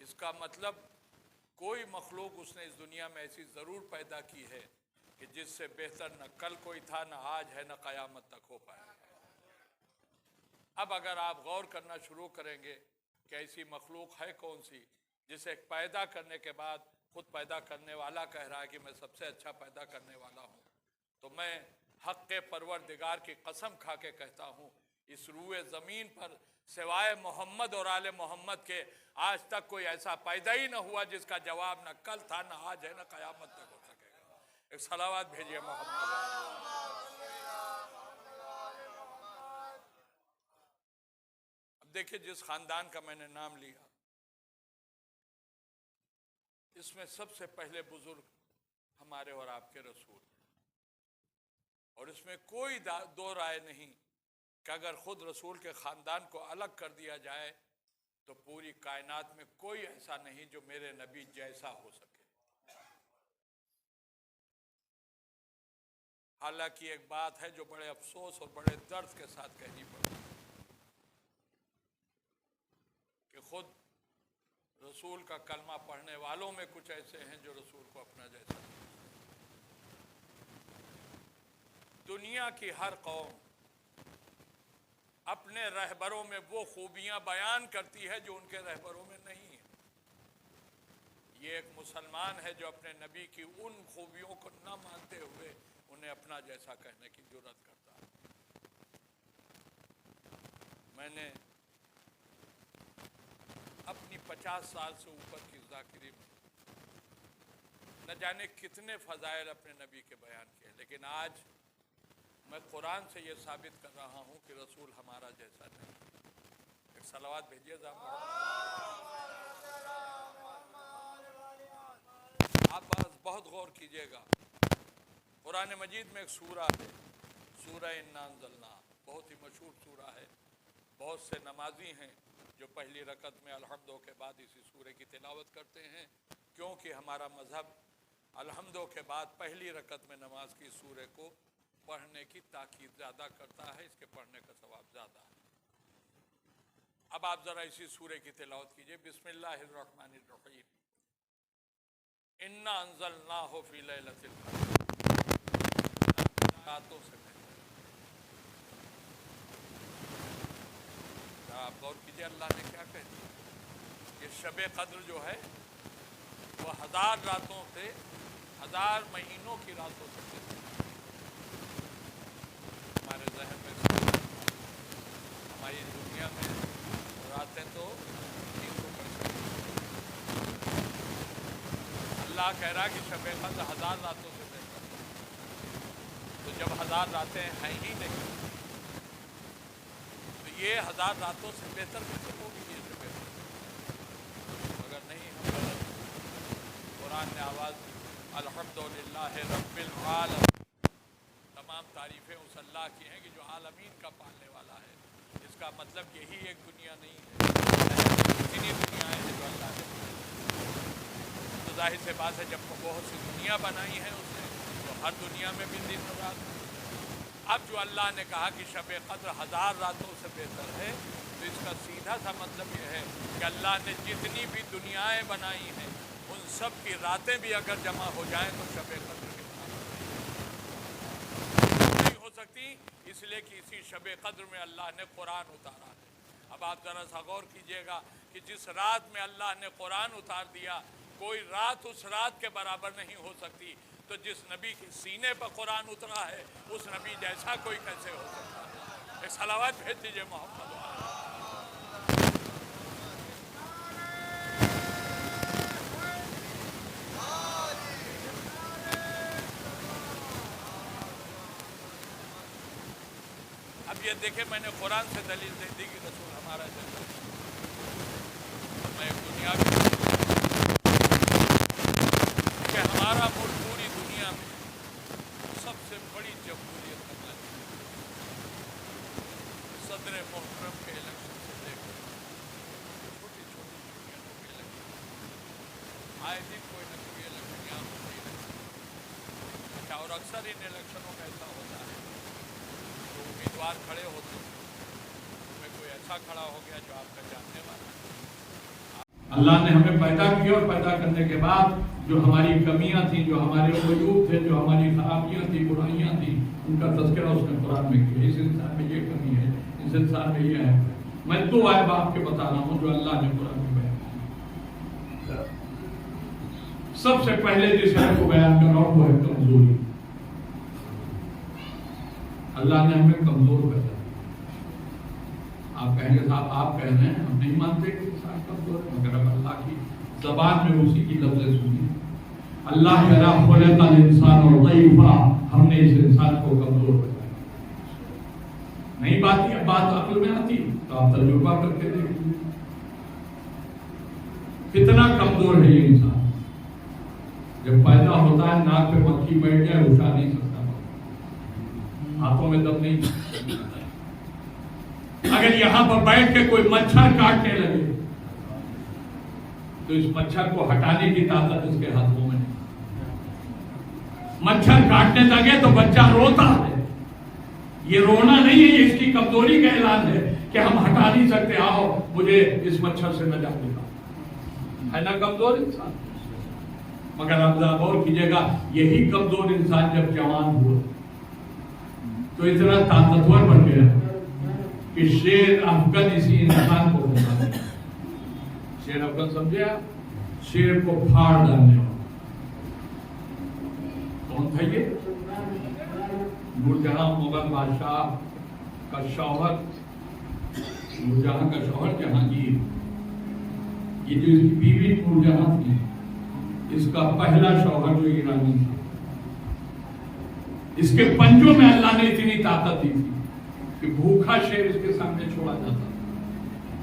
اس کا مطلب کوئی مخلوق اس نے اس دنیا میں ایسی ضرور پیدا کی ہے کہ جس سے بہتر نہ کل کوئی تھا، نہ آج ہے، نہ قیامت تک ہو پائے گا۔ اب اگر آپ غور کرنا شروع کریں گے کہ ایسی مخلوق ہے کون سی جسے پیدا کرنے کے بعد خود پیدا کرنے والا کہہ رہا ہے کہ میں سب سے اچھا پیدا کرنے والا ہوں، تو میں حق پروردگار کی قسم کھا کے کہتا ہوں اس روئے زمین پر سوائے محمد اور آل محمد کے آج تک کوئی ایسا پیدا ہی نہ ہوا جس کا جواب نہ کل تھا، نہ آج ہے، نہ قیامت تک ہو سکے گا۔ ایک صلوات بھیجیے محمد۔ اب دیکھیں جس خاندان کا میں نے نام لیا، اس میں سب سے پہلے بزرگ ہمارے اور آپ کے رسول، اور اس میں کوئی دو رائے نہیں کہ اگر خود رسول کے خاندان کو الگ کر دیا جائے تو پوری کائنات میں کوئی ایسا نہیں جو میرے نبی جیسا ہو سکے۔ حالانکہ ایک بات ہے جو بڑے افسوس اور بڑے درد کے ساتھ کہنی پڑتی کہ خود رسول کا کلمہ پڑھنے والوں میں کچھ ایسے ہیں جو رسول کو اپنا جیسا نہیں۔ دنیا کی ہر قوم اپنے رہبروں میں وہ خوبیاں بیان کرتی ہے جو ان کے رہبروں میں نہیں ہیں۔ یہ ایک مسلمان ہے جو اپنے نبی کی ان خوبیوں کو نہ مانتے ہوئے انہیں اپنا جیسا کہنے کی جرات کرتا ہے۔ میں نے اپنی 50 سال سے اوپر کی ذاکری میں نہ جانے کتنے فضائل اپنے نبی کے بیان کیے، لیکن آج میں قرآن سے یہ ثابت کر رہا ہوں کہ رسول ہمارا جیسا نہیں۔ ایک صلوات بھیجیے آپ بہت غور کیجئے گا۔ قرآن مجید میں ایک سورہ ہے، سورہ انا انزلنا، بہت ہی مشہور سورہ ہے۔ بہت سے نمازی ہیں جو پہلی رکعت میں الحمدو کے بعد اسی سورہ کی تلاوت کرتے ہیں، کیونکہ ہمارا مذہب الحمدو کے بعد پہلی رکعت میں نماز کی سورہ کو پڑھنے کی تاکید زیادہ کرتا ہے، اس کے پڑھنے کا ثواب زیادہ ہے۔ اب آپ ذرا اسی سورہ کی تلاوت کیجئے۔ بسم اللہ الرحمن الرحیم، انا انزلناہ فی لیلۃ القدر، راتوں سے پہلے۔ آپ غور کیجئے اللہ نے کیا کہہ دیا۔ یہ شب قدر جو ہے وہ 1000 راتوں سے، 1000 مہینوں کی راتوں سے پہلے۔ ہمارے ذہن میں ہماری دنیا میں راتیں تو 365، اللہ کہہ رہا کہ شب قدر 1000 راتوں سے بہتر ہے۔ تو جب 1000 راتیں ہیں ہی نہیں تو یہ 1000 راتوں سے بہتر کیسے ہوگی؟ یہ سے بہتر اگر نہیں ہم غلط۔ قرآن نے آواز دی الحمدللہ رب العالمین، تمام تعریفیں اس اللہ کی ہیں کہ جو عالمین کا پالنے والا ہے۔ اس کا مطلب یہی ایک دنیا نہیں ہے، اتنی دنیایں ہیں جو اللہ نے بنائی۔ تو ظاہر سے بات ہے جب بہت سی دنیا بنائی ہیں اس نے تو ہر دنیا میں بھی دن اور رات۔ اب جو اللہ نے کہا کہ شب قدر 1000 راتوں سے بہتر ہے، تو اس کا سیدھا سا مطلب یہ ہے کہ اللہ نے جتنی بھی دنیایں بنائی ہیں ان سب کی راتیں بھی اگر جمع ہو جائیں تو شب قدر سکتی، اس لیے کہ اسی شب قدر میں اللہ نے قرآن اتارا ہے۔ اب آپ ذرا سا غور کیجئے گا کہ جس رات میں اللہ نے قرآن اتار دیا کوئی رات اس رات کے برابر نہیں ہو سکتی، تو جس نبی کے سینے پر قرآن اترا ہے اس نبی جیسا کوئی کیسے ہو سکتا ہے؟ ایک صلوات بھیج دیجئے محمد۔ اب یہ دیکھیں میں نے قرآن سے دلیل دے دی کہ رسول ہمارا جیسا ہے۔ میں ایک دنیا کہ ہمارا ملک پوری دنیا میں سب سے بڑی جمہوریت کرنا چاہیے۔ صدر محترم کے الیکشن سے لے کر چھوٹی چھوٹی یونینوں کے الیکشن، آئے دن کوئی نہ کوئی الیکشن یہاں ہوتی رہتی۔ اچھا، اور اکثر ان الیکشنوں میں ایسا ہوتا ہے امیدوار کھڑے ہوتے ہیں، ان میں کوئی ایسا کھڑا ہو گیا جو آپ کا جاننے والا ہے۔ اللہ نے ہمیں پیدا کیا اور پیدا کرنے کے بعد جو ہماری کمیاں تھیں، جو ہمارے عیوب تھے، جو ہماری خرابیاں تھیں، برائیاں تھیں، ان کا تذکرہ اس نے قرآن میں کیا. اس انسان میں یہ کمی ہے، اس انسان میں یہ ہے. میں 2 عیب آپ کے بتا رہا ہوں جو اللہ نے قرآن میں بیان کیا. سب سے پہلے جس عیب کو بیان کر رہا ہوں وہ ہے کمزوری. اللہ نے ہمیں کمزور پیدا کیا. آپ کہیں گے صاحب آپ کہہ رہے ہیں ہم نہیں مانتے کہ انسان کمزور ہے، مگر اب اللہ کی زبان میں اسی کی لفظیں سنی. اللہ کہہ رہا خلق الانسان ضعیفا، ہم نے اس انسان کو کمزور بنایا. نہیں بات عقل میں آتی تو آپ تجربہ کر کے دیکھیں کتنا کمزور ہے یہ انسان. جب پیدا ہوتا ہے ناک پہ مکھی بیٹھ جائے اٹھا نہیں سکتا، ہاتھوں میں دم نہیں. اگر یہاں پر بیٹھ کے کوئی مچھر کاٹنے لگے تو اس مچھر کو ہٹانے کی طاقت اس کے ہاتھوں میں نہیں. مچھر کاٹنے لگے تو بچہ روتا ہے. یہ رونا نہیں ہے، یہ اس کی کمزوری کا اعلان ہے کہ ہم ہٹا نہیں سکتے، آؤ مجھے اس مچھر سے نجات دلا. ہے نا کمزور انسان. مگر اب غور کیجیے گا، یہی کمزور انسان جب جوان ہوا تو اتنا طاقتور بن گیا کہ شیر افغان اسی انسان کو ہوتا ہے. شیر افغان سمجھے آپ؟ شیر کو پھاڑ ڈالنے والا. کون تھا یہ؟ نورجہاں مغل بادشاہ کا شوہر، نورجہاں کا شوہر جہانگیر. یہ جو اس کی بیوی نورجہاں تھی، اس کا پہلا شوہر جو ایرانی تھا، اس کے پنجوں میں اللہ نے اتنی طاقت دی تھی کہ بھوکا شیر اس کے سامنے چھوڑا جاتا تھا.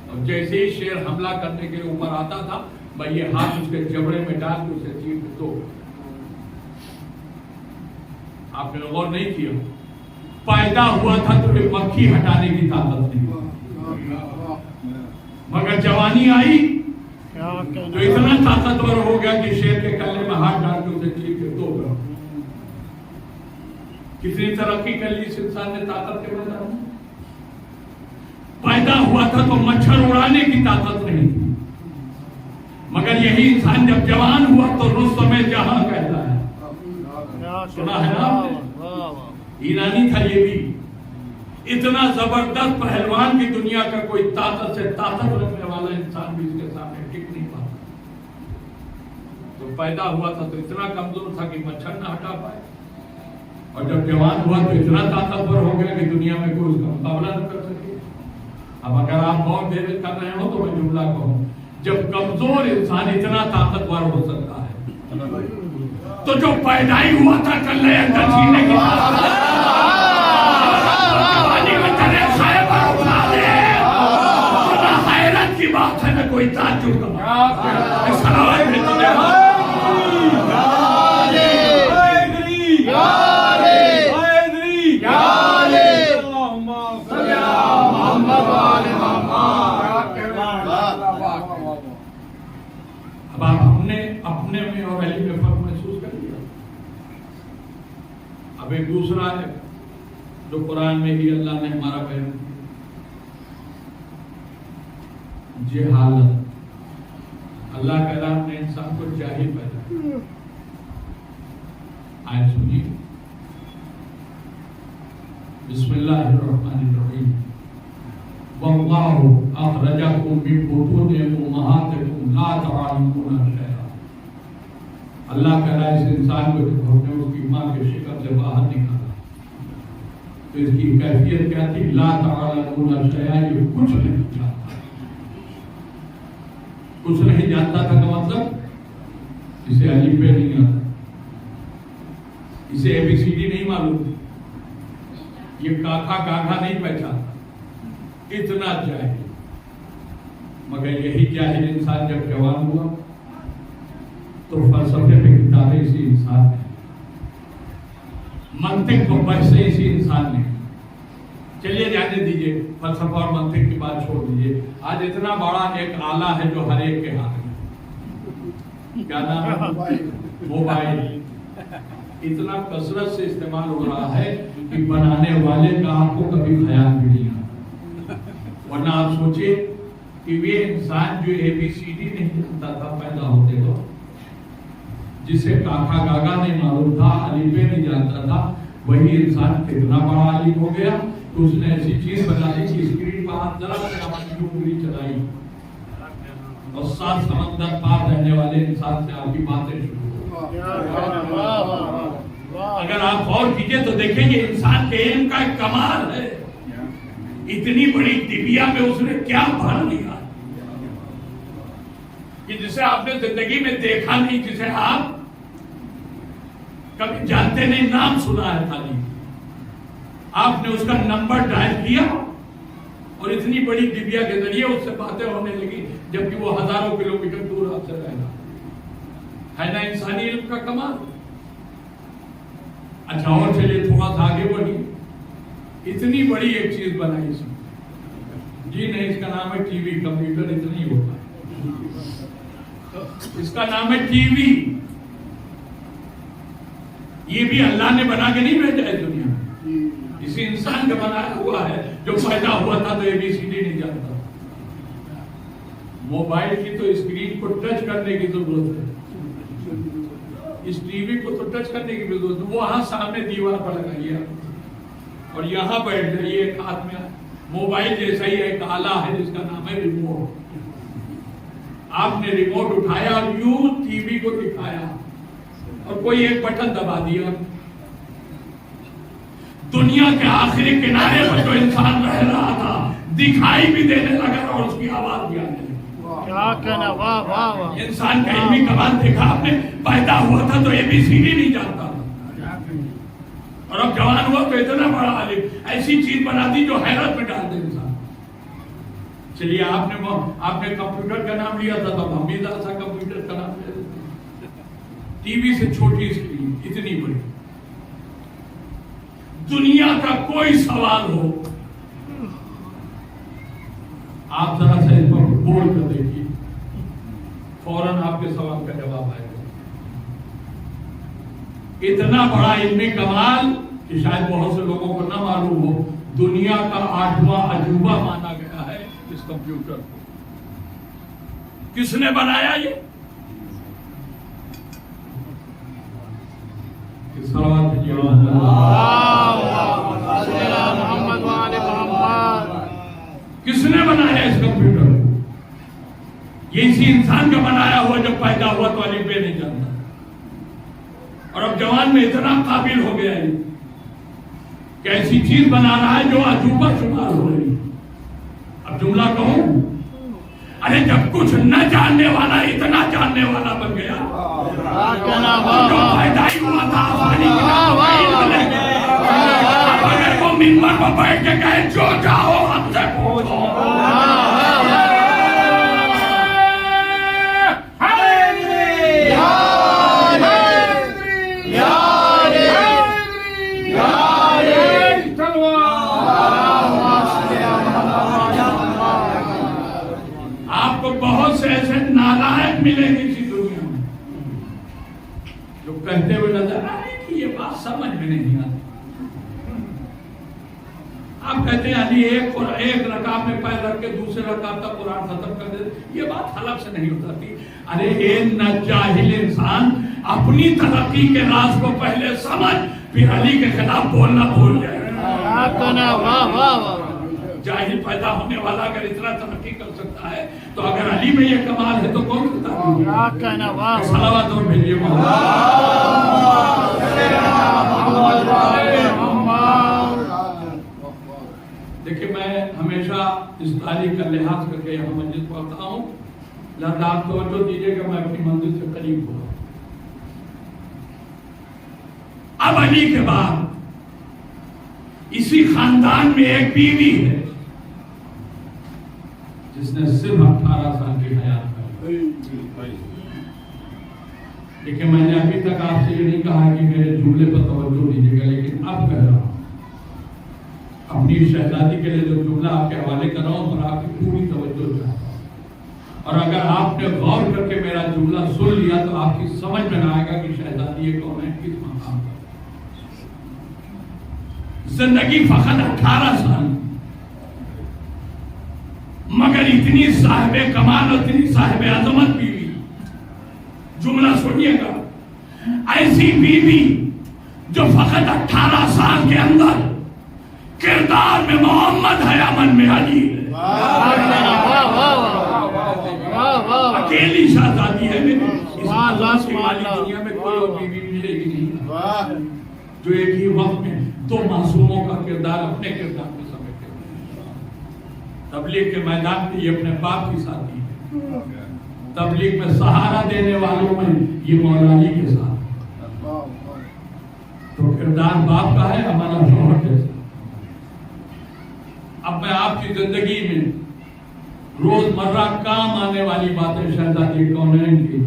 اور جیسے ہی شیر حملہ کرنے کے اوپر آتا تھا، بھائی یہ ہاتھ اس کے جبڑے میں ڈال کے اسے چیر کے توڑ. آپ نے غور نہیں کیا، پیدا ہوا تھا تو مکھی ہٹانے کی طاقت نہیں، مگر جوانی آئی تو اتنا طاقتور ہو گیا کہ شیر کے کلے میں ہاتھ ڈال کے اسے چیر کے توڑ. کتنی ترقی کر لی اس انسان نے طاقت کے میدان میں. پیدا ہوا تھا تو مچھر اڑانے کی طاقت نہیں تھی، مگر یہی انسان جب جوان ہوا تو رستم جہاں کہتا ہے. سنا ہے نا آپ نے؟ ایرانی تھا یہ بھی. اتنا زبردست پہلوان کی دنیا کا کوئی طاقت سے طاقت رکھنے والا انسان بھی اس کے سامنے ٹک نہیں پاتا. تو پیدا ہوا تھا تو اتنا کمزور تھا کہ مچھر نہ ہٹا پائے، اور جب جوان ہوا تو اتنا طاقتور ہو گیا کہ دنیا میں کوئی اس کا مقابلہ نہ کر سکے. اب اگر آپ غور دیر کر رہے ہو تو میں جملہ کہوں، جب کمزور انسان اتنا طاقتور ہو سکتا ہے تو جو پیدا ہی ہوا تھا کل اندر چھینے کی حیرت کی بات ہے نہ کوئی تعجب کا بات. اب ہم نے اپنے میں اور علی میں فرق محسوس کر لیا. اب ایک دوسرا ہے جو قرآن میں بھی اللہ نے ہمارا بیان کیا، جہالت. اللہ کا کلام نے انسان کو جاہل پیدا کیا. آیت سنیے، بسم اللہ الرحمن الرحیم. واللہ اخرجکم من بطون امہاتکم لا تعلمون شیئا. اللہ کہہ رہا ہے اس انسان کو جب ہم نے اس کی ماں کے شکم سے باہر نکالا تو اس کی کیفیت کیا تھی؟ لا تعلمون شیئا، یہ کچھ نہیں جانتا. کچھ نہیں جانتا تھا کا مطلب اسے الف بے نہیں آتا، اسے اے بی سی ڈی نہیں معلوم تھی، یہ کاکھا کاکھا نہیں پہچانتا. اتنا جاہل. مگر یہی جاہل انسان جب جوان ہوا تو فلسفے پہ کتابیں اسی انسان نے، منطق کو بحثیں اسی انسان نے. چلیے جانے دیجئے، فلسفہ اور منطق کی بات چھوڑ دیجئے. آج اتنا بڑا ایک آلہ ہے جو ہر ایک کے ہاتھ میں، کیا نام ہے؟ موبائل. اتنا کثرت سے استعمال ہو رہا ہے کہ بنانے والے کا آپ کو کبھی خیال بھی نہیں آتا. ورنہ آپ سوچئے کہ یہ انسان جو اے بی سی ڈی نہیں جانتا تھا پیدا ہوتے وقت، جسے کاکا گاگا نہیں معلوم تھا، الف بے نہیں جانتا تھا، وہی انسان کتنا بڑا عالم ہو گیا کہ اس نے ایسی چیز بنا دی کہ اسکرین پر ہاتھ ذرا سے انگلی چلائی اور 7 سمندر پار رہنے والے انسان سے آپ کی باتیں شروع ہو۔ اگر آپ غور کیجئے تو دیکھیں یہ انسان کے علم کا ایک کمال ہے، اتنی بڑی ٹبیا میں اس نے کیا بھر لیا کہ جسے آپ نے زندگی میں دیکھا نہیں، جسے آپ کبھی جانتے نہیں، نام سنا ہے خالی، آپ نے اس کا نمبر ڈائل کیا اور اتنی بڑی ٹبیا کے ذریعے اس سے باتیں ہونے لگی، جبکہ وہ ہزاروں کلومیٹر دور آپ سے رہنا ہے نا انسانی علم کا کمال۔ اچھا اور چلیے تھوڑا سا آگے بڑھی، اتنی بڑی ایک چیز بنائی اس نے، جی نہیں اس کا نام ہے ٹی وی، کمپیوٹر اتنا ہی ہوتا ہے، اس کا نام ہے ٹی وی۔ یہ بھی اللہ نے بنا کے نہیں بھیجا ہے دنیا میں، اسی انسان کا بنایا ہوا ہے جو پیدا ہوا تھا تو اے بی سی ڈی نہیں جانتا۔ موبائل کی تو اسکرین کو ٹچ کرنے کی ضرورت ہے، اس ٹی وی کو تو ٹچ کرنے کی بھی ضرورت ہے، وہاں سامنے دیوار پر لگائیے اور یہاں بیٹھ جائیے، ایک ہاتھ میں موبائل جیسا ہی ایک آلہ ہے جس کا نام ہے ریموٹ، آپ نے ریموٹ اٹھایا اور یوں ٹی وی کو دکھایا اور کوئی ایک بٹن دبا دیا، دنیا کے آخری کنارے پر جو انسان رہ رہا تھا دکھائی بھی دینے لگا اور اس کی آواز بھی آنے لگی۔ انسان کا علمی کمال دیکھا آپ نے، پیدا ہوا تھا تو اے بی سی ڈی نہیں جانتا اور اب جوان ہوا تو اتنا بڑا عالم، ایسی چیز بنا دی جو حیرت میں ڈال دے انسان۔ چلیے آپ نے کمپیوٹر کا نام لیا تھا تو ہم بھی ذرا سا کمپیوٹر کا نام لے لیتے، ٹی وی سے چھوٹی اسکرین اتنی بڑی، دنیا کا کوئی سوال ہو آپ ذرا سا اس پر بول کر دیکھیے، فوراً آپ کے سوال کا جواب آئے گا۔ اتنا بڑا علمی کمال کہ شاید بہت سے لوگوں کو نہ معلوم ہو، دنیا کا 8واں عجوبہ مانا گیا ہے اس کمپیوٹر کو۔ کس نے بنایا یہ؟ کس نے بنایا اس کمپیوٹر کو؟ یہ اسی انسان کا بنایا ہوا جو پیدا ہوا تو الف بے نہیں جانتا اور اب جوان میں اتنا قابل ہو گیا ہے کہ ایسی چیز بنا رہا ہے جو عجوبہ شمار ہو رہی ہے۔ اب جملہ کہوں، ارے جب کچھ نہ جاننے والا اتنا جاننے والا بن گیا، جو پیدا ہی ہوا تھا آسانی کی، اب اگر وہ منبر پر بیٹھ کے کہے جو چاہو ہم سے پوچھو، آپ کو بہت سے ایسے نالائق ملیں گے اسی دنیا میں جو کہتے ہوئے نظر آئے کہ یہ بات سمجھ میں نہیں آتی۔ آپ کہتے ہیں علی ایک رکعت میں پیر رکھ کے دوسرے رکعت کا قرآن ختم کر دیتے، یہ بات حلق سے نہیں اترتی۔ ارے ایک ناجاہل انسان اپنی ترقی کے راز کو پہلے سمجھ پھر علی کے خلاف بولنا بھول جائے۔ جاہل پیدا ہونے والا اگر اتنا ترقی کر سکتا ہے تو اگر علی میں یہ کمال ہے تو کون کرتا ہے؟ صلوات اور بھیجیے دیکھیں میں ہمیشہ اس تاریخ کا لحاظ کر کے یہاں مسجد پڑھتا ہوں، لہذا آپ توجہ دیجیے کہ میں اپنی منزل سے قریب ہوں۔ اب علی کے بعد اسی خاندان میں ایک بیوی ہے جس نے صرف 18 سال کی حیات کری۔ لیکن میں نے ابھی تک آپ سے یہ نہیں کہا کہ میرے جملے پر توجہ دیجیے گا، لیکن اب کہہ رہا ہوں اپنی شہزادی کے لیے جو جملہ آپ کے حوالے کر رہا ہوں اور آپ کی پوری توجہ چاہتا ہوں، اور اگر آپ نے غور کر کے میرا جملہ سن لیا تو آپ کی سمجھ میں نہ آئے گا کہ شہزادی یہ کون ہے، کس مقام پر۔ زندگی فقط 18 سال، مگر اتنی صاحب کمال اور اتنی صاحب عظمت بیوی. جملہ سنیے گا. ایسی بیوی جو فقط 18 سال کے اندر کردار میں محمد ہے، عمل میں علی ہے. اکیلی شہزادی ہے میری. دنیا میں کوئی اور بیوی ملے گی نہیں جو ایک ہی وقت میں دو معصوموں کا کردار اپنے کردار میں سمیٹے. تبلیغ کے میدان میں یہ اپنے باپ کی ساتھی ہے. تبلیغ میں سہارا دینے والوں میں یہ مولا علی کے ساتھ. تو کردار باپ کا ہے، ہمارا شوہر جیسا. اب میں آپ کی زندگی میں روزمرہ کام آنے والی باتیں شہزادی کونین کی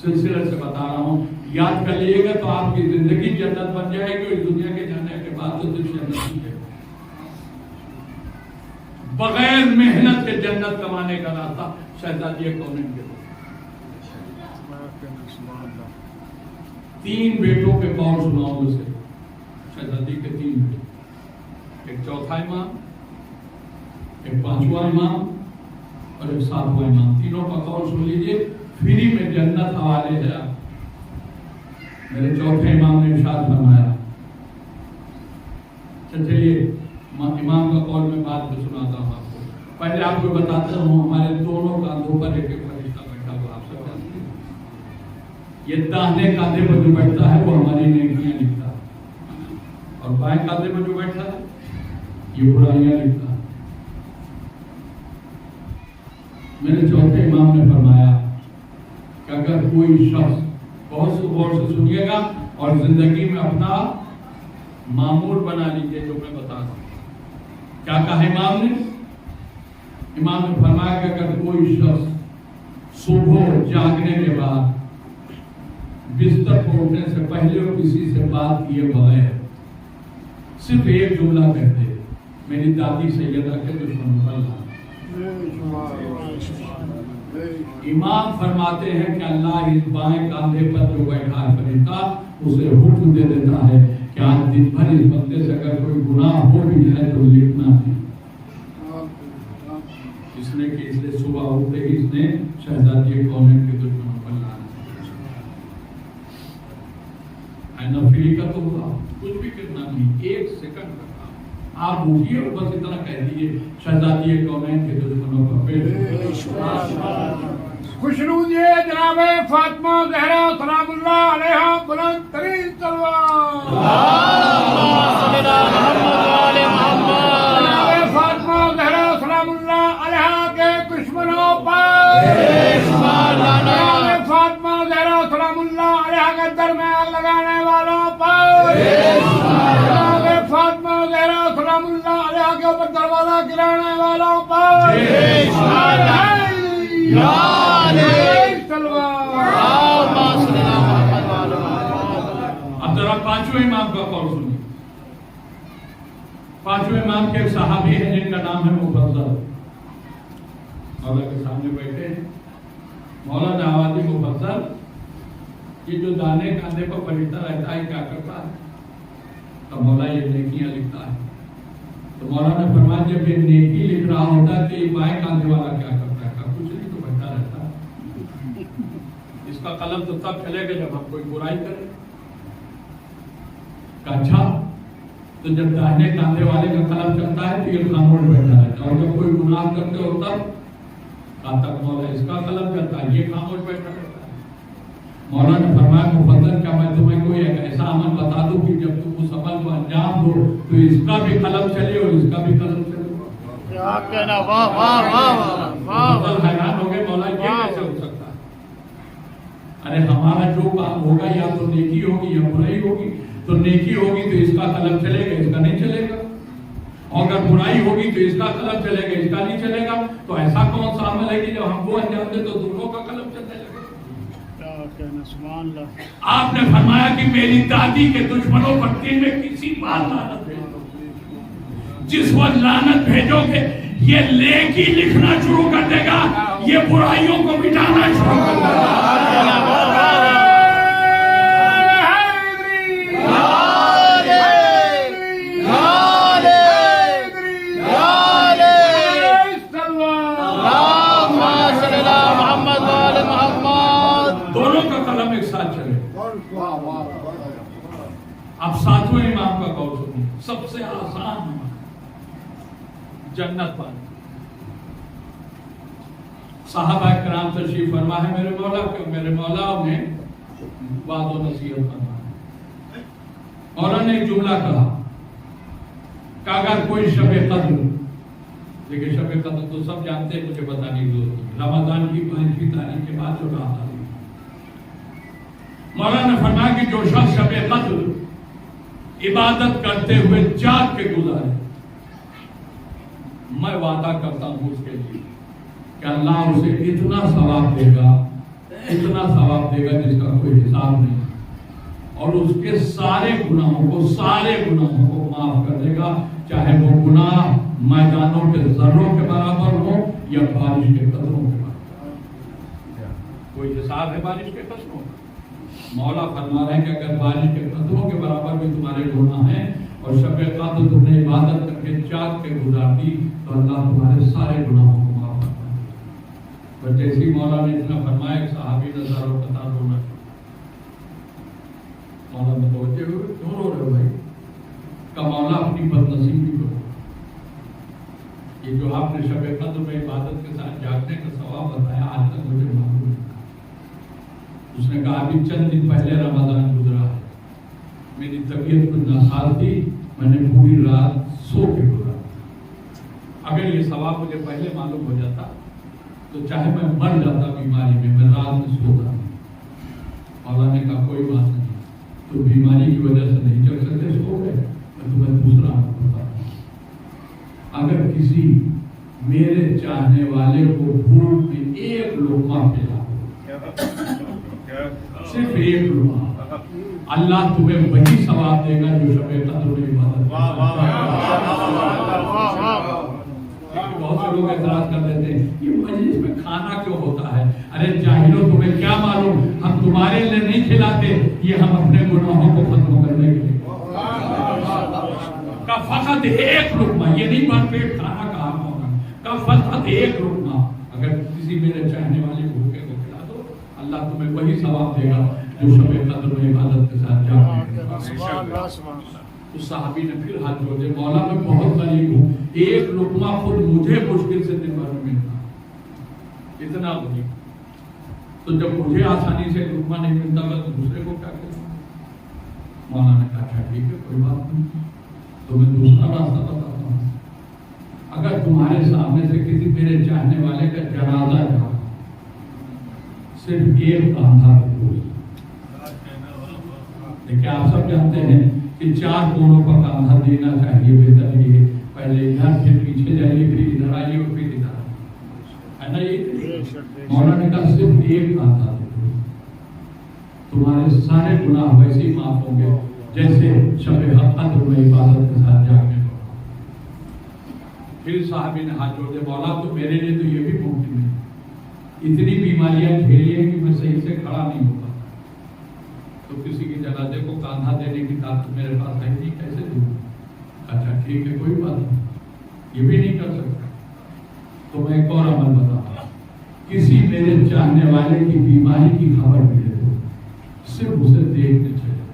سلسلے سے بتا رہا ہوں. یاد کر لیے گا تو آپ کی زندگی جنت بن جائے گی. اس دنیا کے جانے کے بعد تو جنت ہے. بغیر محنت کے جنت کمانے کا راستہ شہزادی کونین کے. 3 بیٹوں کے قول سناؤں گے. شہزادی کے 3 بیٹے، ایک چوتھا امام، ایک 5واں امام اور ایک 7واں امام. تینوں کا قول سن لیجئے. فری میں جنت حوالے ہے. میرے چوتھے امام نے ارشاد فرمایا. چلیے امام کا قول میں بعد میں سناتا ہوں آپ کو. پہلے آپ کو بتاتا ہوں ہمارے دونوں کاندھوں پر ایک فرشتہ بیٹھا ہوا. آپ سب جانتے ہیں یہ داہنے کاندھے پر جو بیٹھتا ہے وہ ہماری نیکیاں لکھتا ہے، اور بائیں کاندھے پر جو بیٹھا ہے یہ برائیاں لکھتا ہے. میرے چوتھے امام نے فرمایا کہ اگر کوئی شخص، بہت غور سے سنیے گا اور زندگی میں اپنا معمول بنا لیجیے جو میں بتا رہا ہوں. کیا کہا امام نے؟ امام نے فرمایا کہ اگر کوئی شخص صبح جاگنے کے بعد بستر پر اٹھنے سے پہلے اور کسی سے بات کیے بغیر صرف ایک جملہ کہتے، میری دادی سیدہ کے دشمن اللہ. امام فرماتے ہیں کہ اللہ اس بائیں کاندھے پر جو بیٹھا ہے فرشتہ اسے حکم دے دیتا ہے کہ آج دن بھر اس بندے سے اگر کوئی گناہ ہو بھی جائے تو لکھنا ہے. اس نے کہ اس لیے صبح اٹھتے ہی اس نے شہزادی کونین کے دشمنوں پر لعنت. فری کا تو ہوا کچھ بھی کرنا نہیں، 1 سیکنڈ کا کام. آپ اٹھیے اور بس اتنا کہہ دیجیے شہزادی کونین کے دشمنوں پر پیش. خوشنود یہ جناب فاطمہ زہرا سلام اللہ علیہ بلند ترین تلوار. جناب فاطمہ زہرا سلام اللہ علیہ کے دشمنوں پر، جناب فاطمہ زہرا سلام اللہ علیہ کے در میں آگ لگانے والوں پر، جناب فاطمہ زہرا سلام اللہ علیہ کے اوپر دروازہ گرانے والوں پر. اب ذرا 5ویں امام کا قول سنیے. 5ویں امام کے ایک صحابی ہیں جن کا نام ہے مفضل. مولا کے سامنے بیٹھے ہیں. مولانا آوازی مفضل یہ جو دانے کاندھے پر فرشتہ رہتا ہے کیا کرتا ہے؟ تو مولا یہ نیکیاں لکھتا ہے. تو مولانا نے فرمایا جب یہ نیکی لکھ رہا ہوتا ہے تو یہ بائیں کاندھے والا کیا کرتا ہے؟ کچھ نہیں، تو بیٹھا رہتا ہے. اس کا قلم تو تب چلے گا جب ہم کوئی برائی کریں. اچھا تو جب داہنے کاندھے والے کا قلم چلتا ہے تو یہ خاموش بیٹھا رہتا ہے، اور جب کوئی گناہ کرتے ہو تب تک مولا اس کا قلم چلتا ہے، یہ خاموش بیٹھا رہتا ہے. مولا نے فرمایا مفضل کیا میں تمہیں کوئی ایک ایسا عمل بتا دوں کہ جب تم اس عمل کو انجام دو تو اس کا بھی قلم چلے اور اس کا بھی قلم چلے. مفضل حیران ہو گئے، مولا یہ کیسے ہو سکتا ہے؟ ارے ہمارا جو کام ہوگا یا تو نیکی ہوگی یا برائی ہوگی. تو نیکی ہوگی تو اس کا قلم چلے گا، اس کا نہیں چلے گا. اور اگر برائی ہوگی تو اس کا قلم چلے گا، اس کا نہیں چلے گا. تو ایسا کون سا عمل ہے کہ جب ہم وہ انجام دیں تو دونوں کا قلم چلنے لگے؟ آپ نے فرمایا کہ میری دادی کے دشمنوں پر دن میں کسی بات لعنت بھیجو. جس وقت لعنت بھیجو گے یہ نیکی لکھنا شروع کر دے گا، یہ برائیوں کو مٹانا شروع کر دے گا. ساتھ چلے. اب ساتویں امام کا قول سنیے، سب سے آسان جنت پانے. صحابہ کرام تشریف فرما ہے میرے مولا نے وعد و نصیحت فرمایا. مولا نے ایک جملہ کہا کہ اگر کوئی شب قدر، لیکن شب قدر تو سب جانتے ہیں، مجھے بتانے کی ضرورت نہیں، رمضان کی 5ویں تاریخ کے بعد جو رات آئی. مولا نے فرمایا کہ جو شخص شب قدر عبادت کرتے ہوئے جاگ کے گزارے، میں وعدہ کرتا ہوں اس کے لیے کہ اللہ اسے اتنا ثواب دے گا جس کا کوئی حساب نہیں، اور اس کے سارے گناہوں کو معاف کر دے گا، چاہے وہ گناہ میدانوں کے ذروں کے برابر ہو یا بارش کے قطروں کے برابر. کوئی حساب ہے بارش کے قطروں کا؟ مولا فرما رہے ہیں کہ اگر بارش کے قطروں کے برابر بھی تمہارے گناہ ہیں اور شب قدر تم نے عبادت کر کے جاگ کے گزار دی، تو اللہ تمہارے سارے گناہوں کو معاف کرتا ہے. پر جیسی مولا نے اتنا فرمایا کہ صحابی نظاروں قطار رونا شروع. مولا متوجہ ہوئے، کیوں رو رہے ہو بھائی؟ کہ مولا اپنی بدنصیبی کو، یہ جو آپ نے شب قدر میں عبادت کے ساتھ جاگنے کا ثواب بتایا، آج تک مجھے معلوم نہیں. اس نے کہا ابھی چند دن پہلے رمضان گزرا ہے، میری طبیعت کچھ ناساز تھی، میں نے پوری رات سو کے گزارا. اگر یہ ثواب مجھے پہلے معلوم ہو جاتا تو چاہے میں مر جاتا بیماری میں رات میں سوتا. مولا نے کہا کوئی بات نہیں، تو بیماری کی وجہ سے نہیں جگ سکتے، سو گئے. میں تمہیں دوسرا بتاتا ہوں، اگر کسی میرے چاہنے والے کو بھوک میں ایک لقمہ پلا، صرف ایک لقمہ، اللہ تمہیں وہی ثواب دے گا جو شب قدر میں عبادت. بہت سے لوگ اعتراض کر دیتے ہیں یہ مجلس میں کھانا کیوں ہوتا ہے؟ ارے جاہلوں، تمہیں کیا معلوم، ہم تمہارے لیے نہیں کھلاتے، یہ ہم اپنے گناہوں کو ختم کرنے کے لیے. کا فقط ایک لقمہ، یہ نہیں بات پیٹ کھانا کہا ہوگا، کا فقط ایک لقمہ اگر کسی میرے چاہنے والے بھوکے کو کھلا دو، اللہ تمہیں وہی ثواب دے گا جو شب قدر میں عبادت کے ساتھ جاگے. اس صحابی نے پھر ہاتھ جوڑ دیا، مولا میں بہت غریب ہوں، ایک لقمہ خود مجھے مشکل سے دن بھر میں ملتا، اتنا غریب. تو جب مجھے آسانی سے لقمہ نہیں ملتا میں تو دوسرے کو کیا کروں؟ مولا نے کہا اچھا ٹھیک ہے، کوئی بات نہیں، تو میں دوسرا راستہ بتاتا ہوں. اگر تمہارے سامنے سے کسی میرے چاہنے والے کا جنازہ جا، صرف ایک کاندھا رکھو. لیکن آپ سب جانتے ہیں کہ 4 کونوں پر کاندھا دینا چاہیے، بہتر یہ پہلے ادھر پھر پیچھے جائیے، پھر ادھر آئیے اور پھر ادھر آئیے، ہے نا؟ یہ مولا نے کہا صرف ایک کاندھا رکھو، تمہارے سارے گناہ ویسے ہی معاف ہوں گے جیسے شب قدر میں عبادت کے ساتھ جاگنے کو. پھر صحابی نے ہاتھ جوڑ دیا، مولا تو میرے لیے تو یہ بھی ممکن ہے، اتنی بیماریاں جھیلی ہیں کہ میں صحیح سے کھڑا نہیں ہو پاتا، تو کسی کی جنازے کو کاندھا دینے کی طاقت میرے پاس ہے نہیں، کیسے دوں؟ اچھا ٹھیک ہے، کوئی بات نہیں، یہ بھی نہیں کر سکتا. تو میں ایک اور عمل بتاؤں، کسی میرے چاہنے والے کی بیماری کی خبر ملے تو صرف اسے دیکھنے چاہیے،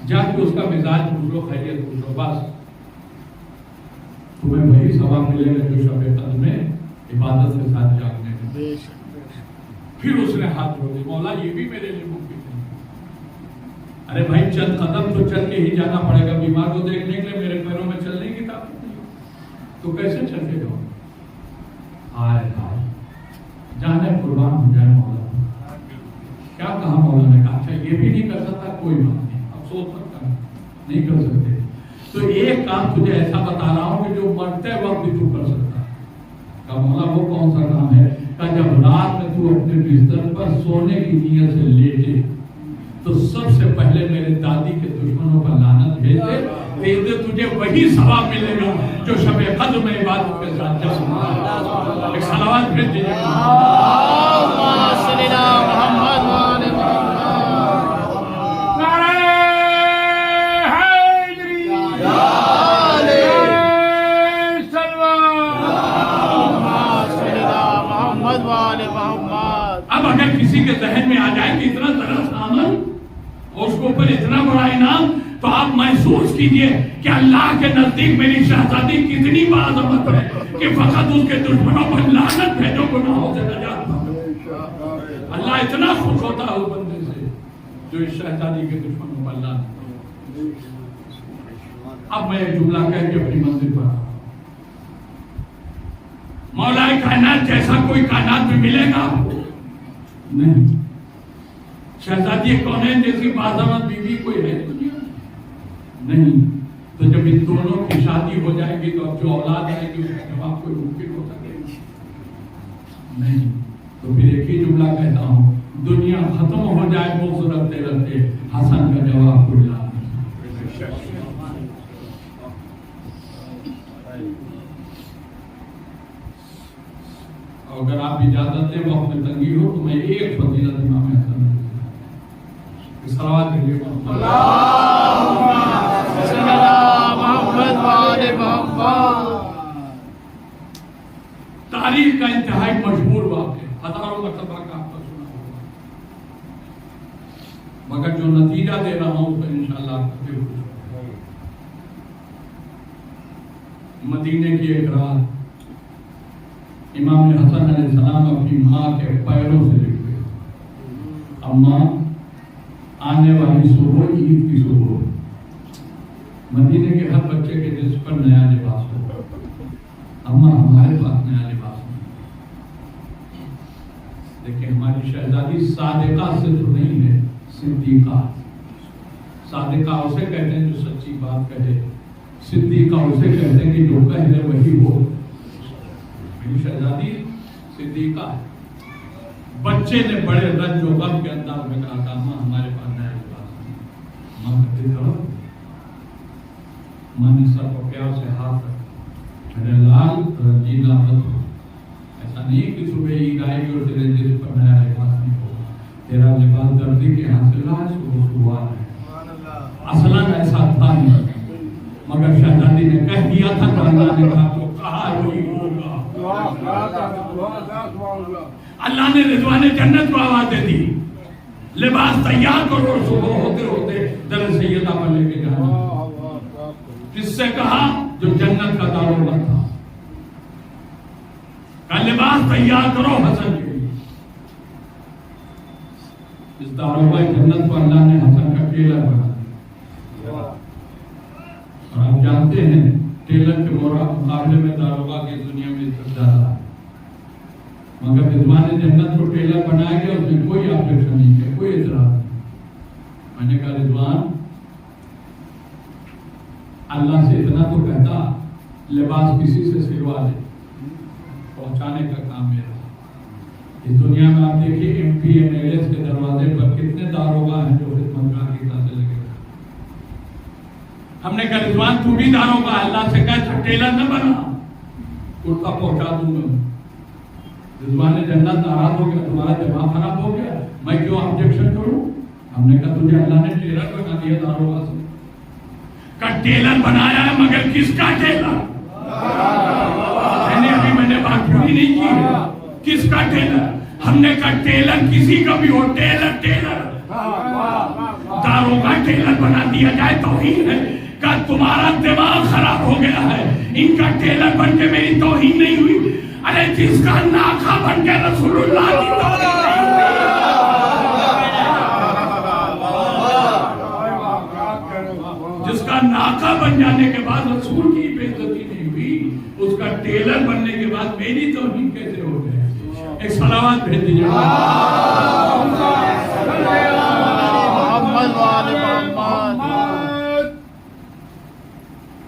جا کے اس کا مزاج پوچھ لو، خیریت پوچھ لو، بس تمہیں وہی ثواب ملے گا جو شب قدر میں عبادت کے ساتھ جاگنے میں. پھر اس نے ہاتھ جوڑ دیا، مولا یہ بھی میرے لیے ممکن نہیں. ارے بھائی چند قدم تو چل کے ہی جانا پڑے گا، بیمار کو دیکھنے کے لیے میرے پیروں میں چلنے کی طاقت نہیں، تو کیسے چل کے جاؤ؟ آئے جانے قربان ہو جائے. مولا کیا کہا؟ مولا نے کہا اچھا یہ بھی نہیں کر سکتا، کوئی بات نہیں، افسوس مت کرنا، نہیں کر سکتے. تو ایک کام تجھے ایسا بتا رہا ہوں کہ جو مرتے وقت بھی تو کر سکتا. کہا مولا وہ کون سا کام ہے؟ کہا جب رات میں تو اپنے بستر پر سونے کی نیت سے لیٹے تو سب سے پہلے میرے دادی کے دشمنوں پر لعنت بھیج دے، تجھے وہی ثواب ملے گا جو شب قدر میں عبادت کے ساتھ جاگنا. ایک صلوات بھیج دیجیے. محمد اب اگر کسی کے ذہن میں آ جائے کہ اتنا طرح عمل اور اس کے اوپر اتنا بڑا انعام، تو آپ محسوس کیجئے کہ اللہ کے نزدیک میری شہزادی کتنی باعظمت ہے کہ فقط اس کے دشمنوں پر لعنت ہے جو گناہوں سے نجات پاتے۔ اللہ اتنا خوش ہوتا ہے اس بندے سے جو اس شہزادی کے دشمنوں پر لعنت۔ اب میں ایک جملہ کہہ کے اپنی منزل پر آؤں۔ مولا کائنات جیسا کوئی کائنات میں ملے گا نہیں۔ شہزادی کونین جیسی باعظمت بیوی کوئی ہے دنیا نہیں۔ تو جب ان دونوں کی شادی ہو جائے گی تو اب جو اولاد آئے گی اس کا جواب کوئی ممکن ہو سکے نہیں۔ تو پھر ایک ہی جملہ کہتا ہوں، دنیا ختم ہو جائے بغض رکھتے رکھتے، حسن کا جواب کوئی لا نہیں۔ اگر آپ اجازت دیں وقت میں تنگی ہو تو میں ایک فضیلت امام حسن صلوات کے لیے تاریخ کا انتہائی مشہور واقعہ، ہزاروں مرتبہ کا آپ کا سنا ہوگا، مگر جو نتیجہ دے رہا ہوں تو انشاءاللہ آپ کو ضرور۔ مدینے کی ایک رات امام حسن علیہ السلام اپنی ماں کے پیروں سے لکھ گئے، اماں آنے والی صبح عید کی صبح مدینے کے ہر بچے کے جسم پر نیا لباس ہو، اماں ہمارے پاس نیا لباس نہیں۔ لیکن ہماری شہزادی صادقہ سے تو نہیں ہے، صدیقہ۔ صادقہ اسے کہتے ہیں جو سچی بات کہے، صدیقہ اسے کہتے ہیں کہ جو کہہ دے وہی ہو۔ شہزادی صدیقہ ہے۔ بچے نے بڑے رنج و غم کے انداز میں کہا کہ ماں ہمارے پاس نیا لباس نہیں۔ ماں کہتی کرو، ماں نے سر کو پیار سے ہاتھ رکھا، میرے لال رنجیدہ مت ہو، ایسا نہیں کہ صبح عید آئے گی اور تیرے جسم پر نیا لباس نہیں ہوگا، تیرا لباس دردی کے ہاتھ سے لا سوار ہے۔ اصلاً ایسا تھا نہیں، مگر شہزادی نے کہہ دیا تھا تو اللہ نے کہا تو کہا وہی ہوگا۔ اللہ نے رضوان جنت کو آواز دے دی، لباس تیار کرو، اور صبح ہوتے ہوتے در سیدہ پر لے کے جانا۔ کس سے کہا؟ جو جنت کا داروغہ تھا، کہ لباس تیار کرو حسن کے لیے۔ اس داروغہ جنت کو اللہ نے حسن کا ٹیلر بنا دیا۔ اور آپ جانتے ہیں ٹیلر کے مقابلے میں داروغہ کی دنیا میں عزت زیادہ ہے، مگر رضوان جنت کو ٹیلر بنایا گیا، اس نے کوئی آبجیکشن نہیں کیا، کوئی اعتراض نہیں۔ میں نے کہا رضوان اللہ سے اتنا تو کہتا لباس کسی سے سلوا لے، پہنچانے کا کام میرا۔ اس دنیا میں آپ دیکھیے M P M L S کے دروازے پر کتنے داروغہ ہیں جو خدمتگار کی طرح سے لگے ہوئے۔ ہم نے کہا رضوان تو بھی داروغہ، اللہ سے کہتا ٹیلر نہ بنا، کرتا پہنچا دوں گا۔ رضوان جنت ناراض ہو گیا، تمہارا دماغ خراب ہو گیا، میں کیوں آبجیکشن کروں؟ ہم نے کہا تجھے اللہ نے ٹیلر بنا دیا داروغہ سے، کا ٹیلر بنایا ہے، مگر کس کا ٹیلر؟ میں نے بات پوری نہیں کی ہے، کس کا ٹیلر؟ ہم نے کہا ٹیلر کسی کا بھی ہو، ٹیلر داروغہ ٹیلر بنا دیا جائے توہین ہے۔ کہ تمہارا دماغ خراب ہو گیا ہے، ان کا ٹیلر بن کے میری توہین نہیں ہوئی۔ ارے جس کا ناکھا بن کے رسول اللہ کی توہین نہیں ہوئی، جس کا ناکھا بن جانے کے بعد رسول کی بے عزتی نہیں ہوئی، اس کا ٹیلر بننے کے بعد میری توہین کیسے ہو گئے؟ ایک صلوات بھیج دیجیے۔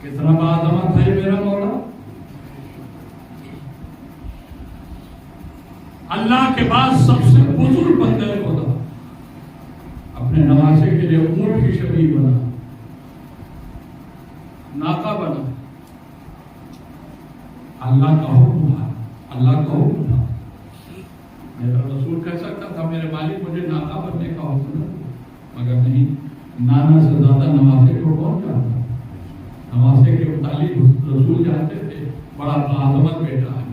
کتنا باعظمت ہے میرا مولا۔ اللہ کے بعد سب سے بزرگ بندے خدا اپنے نواسے کے لیے اونٹ کی شبیہ بنا، ناقہ بنا۔ اللہ کا حکم تھا، اللہ کا حکم تھا۔ میرا رسول کہہ سکتا تھا میرے مالک مجھے ناقہ بننے کا حکم ہے، مگر نہیں، نانا سے زیادہ نواسے کو کون چاہتا؟ نواسے کے متعلق رسول جانتے تھے بڑا باعظمت بیٹا ہے،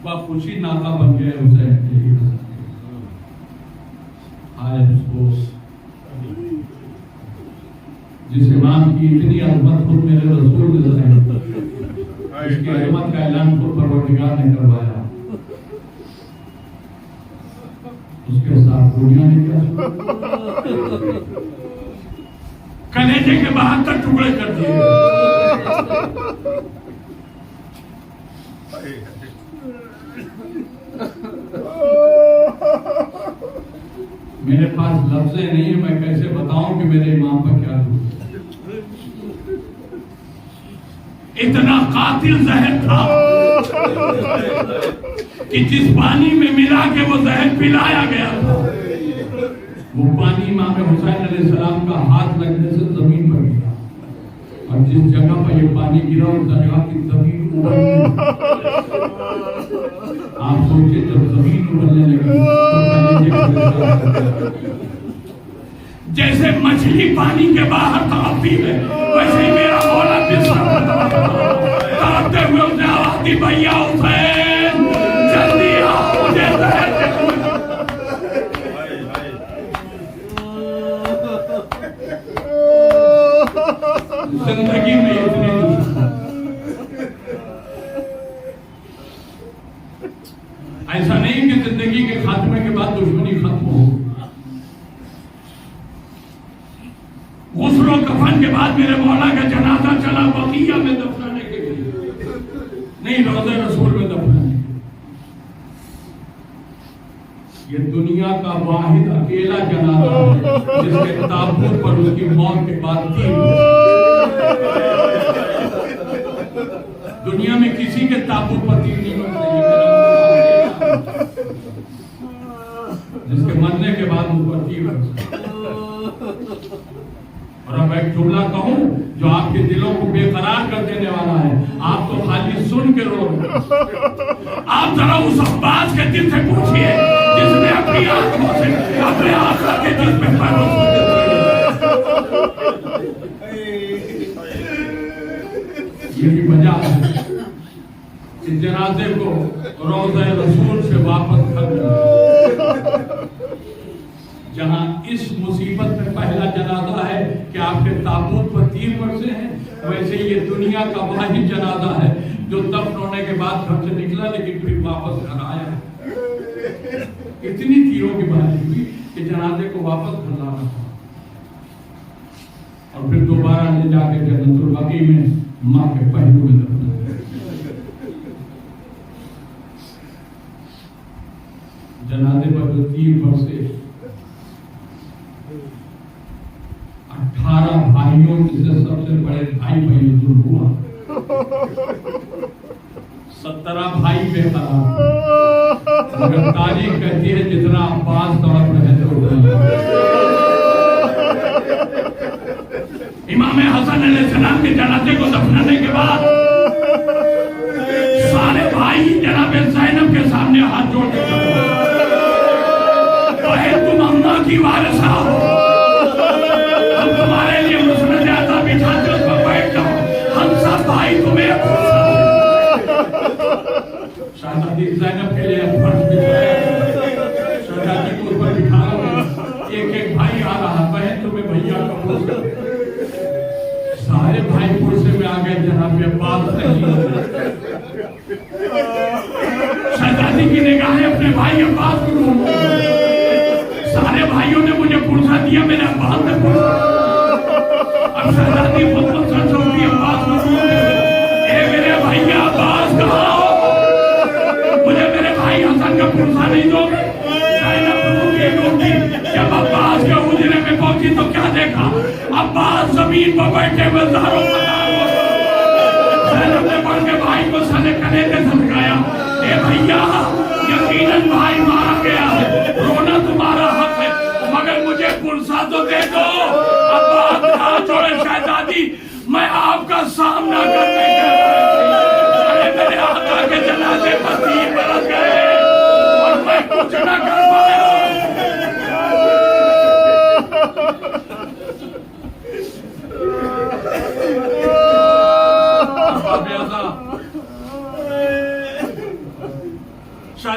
خوشی ناکہ بن گئے حسین کے لیے. آئے افسوس جس امام کی اتنی عظمت خود میرے رسول نے ظاہر کی، اس کی عظمت کا اعلان خود پروردگار نے کروایا، اس کے ساتھ دنیا نے کیا کلیجے کے 72 ٹکڑے کر دیے. میرے پاس لفظیں نہیں ہیں، میں کیسے بتاؤں کہ میرے امام پر کیا ہوا. اتنا قاتل زہر تھا کہ جس پانی میں ملا کے وہ زہر پلایا گیا تھا، وہ پانی امام حسین علیہ السلام کا ہاتھ لگنے سے زمین پر گرا، اور جس جگہ پر یہ پانی گرا اس جگہ کی زمین ابلنے. آپ سوچے جب زمین ابلنے لگی جیسے مچھلی پانی کے باہر تڑپتی ہے، ویسے ہی میرا مولا بستر پر تڑپتے ہوئے اس نے آواز دی، بھیا حسین جلدی آؤ مجھے زہر دے. زندگی میں اتنے ایسا نہیں کہ زندگی کے خاتمے کے بعد دشمنی ختم ہو. غسل و کفن کے بعد میرے مولا کا جنازہ چلا بقیہ میں دفنانے کے لیے، نہیں روضہ رسول میں دفنانے کے لیے. یہ دنیا کا واحد اکیلا جنازہ ہے جس کے تابوت پر اس کی موت کے بعد تین. دنیا میں کسی کے تابوت پر تین نہیں ہوتے، جس کے مرنے کے بعد اس پر تین ہوتے. اور اب ایک جملہ کہوں جو آپ کے دلوں کو بے قرار کر دینے والا ہے، آپ تو خالی سن کے رو رہے. آپ ذرا اس عباس کے دل سے پوچھئے جس نے اپنی آنکھوں سے اپنے آقا کے دل پہ پرواز کی. یہی وجہ ہے کہ جنازے کو روضہ رسول سے واپس کر دیا. جہاں اس مصیبت میں پہلا جنازہ ہے کہ آپ کے تابوت پر تیر برسے ہیں، ویسے یہ دنیا کا واحد جنازہ ہے جو دفن ہونے کے بعد گھر سے نکلا لیکن پھر واپس گھر آیا. اتنی تیروں کی باری ہوئی کہ جنازے کو واپس گھر لانا تھا، اور پھر دوبارہ لے جا کے جنت البقیع میں ماں کے پہلو میں دفنا. جنازے پر جو تیر برسے 18 بھائیوں میں سے سب سے بڑے بھائی ظلم ہوا. 17 بھائی بے قرار، مگر تاریخ کہتی ہے جتنا عباس تڑپ رہے تھے. امام حسن علیہ السلام کے جنازے کو دفنانے کے بعد سارے بھائی جناب زینب کے سامنے ہاتھ جوڑ کے تم اماں کی وارثہ ہو، ہم تمہارے لیے مسند عطا بچھاتے اس پر بیٹھ جاؤ، ہم سب بھائی تمہیں شہزادی زینب کے لیے فرش بچھایا، شہزادی کو اس پر بٹھا رہے، ایک ایک بھائی آ رہا، بہن تمہیں بھیا کا پوچھ کرتے. سارے بھائی پرسے میں آ گئے، جناب عباس نہیں. شہزادی کی نگاہیں اپنے بھائی عباس کو ڈھونڈ رہی. سارے بھائیوں نے مجھے پرسا دیا، میرے عباس نے پرسا. اب شہزادی خود مسلسل سے ہوتی عباس کو ڈھونڈ رہی. اے میرے بھائی عباس کہاں ہو؟ مجھے میرے بھائی حسن کا پرسا نہیں دو گے؟ جب عباس کے حجرے میں پہنچی تو کیا دیکھا؟ عباس زمین پر بیٹھے ہوئے زہروں قطار ہو. زینب نے پڑھ کے بھائی کو سنے کلیجے سے لگایا، اے بھیا یقیناً بھائی مارا گیا ہے، رونا تمہارا حق ہے، مگر مجھے پرسا تو دے دو. عباس ہاتھ جوڑے، شہزادی میں آپ کا سامنا کرنے کے لیے میرے آقا کے جنازے پر تیر برس گئے اور میں کچھ نہ کر پایا.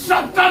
70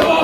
2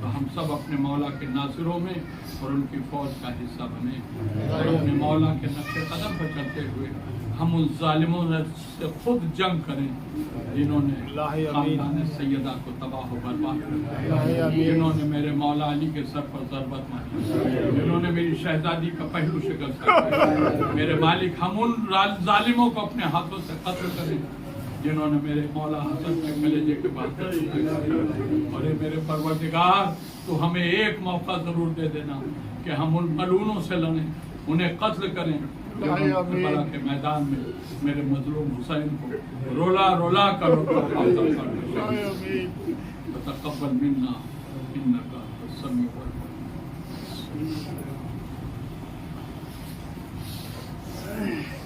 تو ہم سب اپنے مولا کے ناصروں میں اور ان کی فوج کا حصہ بنے اور اپنے مولا کے نقش قدم پر چلتے ہوئے ہم ان ظالموں سے خود جنگ کریں جنہوں نے خاندان سیدہ کو تباہ و برباد کیا، جنہوں نے میرے مولا علی کے سر پر ضربت ماری، جنہوں نے میری شہزادی کا پہلو شکست کیا۔ میرے مالک ہم ان ظالموں کو اپنے ہاتھوں سے قتل کریں جنہوں نے میرے مولا حسن کے کلیجے کے بعد، اور اے میرے پروردگار تو ہمیں ایک موقع ضرور دے دینا کہ ہم ان ملعونوں سے لڑیں، انہیں قتل کریں جو کربلا کے میدان میں میرے مظلوم حسین کو رولا رولا کر تقبل منا انک السمیع العلیم۔